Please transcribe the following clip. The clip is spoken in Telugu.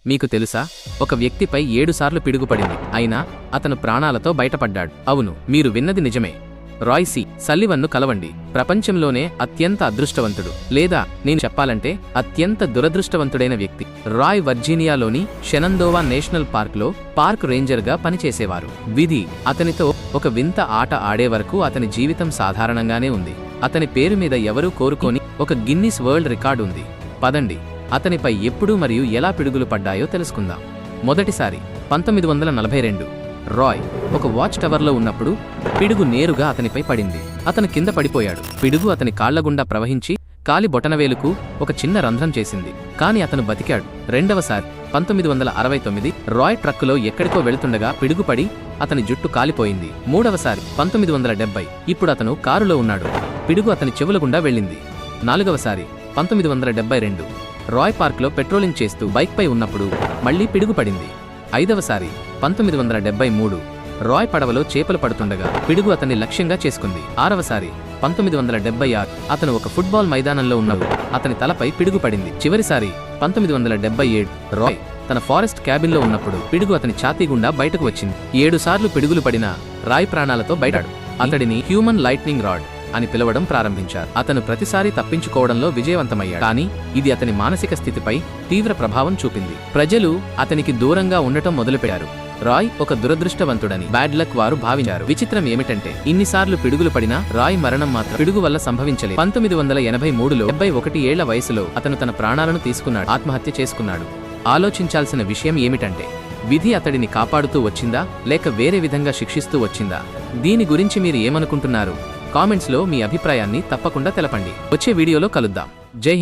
మీకు తెలుసా, ఒక వ్యక్తిపై 7 సార్లు పిడుగుపడింది, అయినా అతను ప్రాణాలతో బయటపడ్డాడు. అవును, మీరు విన్నది నిజమే. రాయ్ సి. సల్లివన్ను కలవండి. ప్రపంచంలోనే అత్యంత అదృష్టవంతుడు, లేదా నేను చెప్పాలంటే అత్యంత దురదృష్టవంతుడైన వ్యక్తి. రాయ్ వర్జీనియాలోని షెనందోవా నేషనల్ పార్క్లో పార్క్ రేంజర్గా పనిచేసేవారు. విధి అతనితో ఒక వింత ఆట ఆడే వరకు అతని జీవితం సాధారణంగానే ఉంది. అతని పేరు మీద ఎవరూ కోరుకోని ఒక గిన్నిస్ వరల్డ్ రికార్డు ఉంది. పదండి, అతనిపై ఎప్పుడు మరియు ఎలా పిడుగులు పడ్డాయో తెలుసుకుందాం. మొదటిసారి 1942 రాయ్ ఒక వాచ్ టవర్లో ఉన్నప్పుడు పిడుగు నేరుగా అతనిపై పడింది. అతను కింద పడిపోయాడు. పిడుగు అతని కాళ్లగుండా ప్రవహించి కాలి బొటనవేలుకు ఒక చిన్న రంధ్రం చేసింది, కాని అతను బతికాడు. రెండవసారి 1969 రాయ్ ట్రక్కులో ఎక్కడికో వెళుతుండగా పిడుగుపడి అతని జుట్టు కాలిపోయింది. మూడవసారి 1970 ఇప్పుడు అతను కారులో ఉన్నాడు. పిడుగు అతని చెవుల గుండా వెళ్ళింది. నాలుగవసారి 1972 రాయ్ పార్క్లో పెట్రోలింగ్ చేస్తూ బైక్పై ఉన్నప్పుడు మళ్లీ పిడుగు పడింది. ఐదవసారి 1973 రాయ్ పడవలో చేపలు పడుతుండగా పిడుగు అతన్ని లక్ష్యంగా చేసుకుంది. ఆరవసారి 1976 అతను ఒక ఫుట్బాల్ మైదానంలో ఉన్నప్పుడు అతని తలపై పిడుగు పడింది. చివరిసారి 1977 రాయ్ తన ఫారెస్ట్ క్యాబిన్లో ఉన్నప్పుడు పిడుగు అతని ఛాతీ గుండా బయటకు వచ్చింది. 7 సార్లు పిడుగులు పడిన రాయ్ ప్రాణాలతో బయటాడు. అతడిని హ్యూమన్ లైట్నింగ్ రాడ్ అని పిలవడం ప్రారంభించారు. అతను ప్రతిసారి తప్పించుకోవడంలో విజయవంతమయ్యాడు, కానీ ఇది అతని మానసిక స్థితిపై తీవ్ర ప్రభావం చూపింది. ప్రజలు అతనికి దూరంగా ఉండటం మొదలుపెట్టారు. రాయ్ ఒక దురదృష్టవంతుడని బ్యాడ్ లక్ వారు భావించారు. విచిత్రం ఏమిటంటే ఇన్నిసార్లు పిడుగులు పడినా రాయ్ మరణం మాత్రం పిడుగు వల్ల సంభవించలేదు. 1983లో 71 ఏళ్ల వయసులో అతను తన ప్రాణాలను తీసుకున్నాడు, ఆత్మహత్య చేసుకున్నాడు. ఆలోచించాల్సిన విషయం ఏమిటంటే, విధి అతడిని కాపాడుతూ వచ్చిందా లేక వేరే విధంగా శిక్షిస్తూ వచ్చిందా? దీని గురించి మీరు ఏమనుకుంటున్నారు? కామెంట్స్లో మీ అభిప్రాయాన్ని తప్పకుండా తెలపండి. వచ్చే వీడియోలో కలుద్దాం. జై హింద్.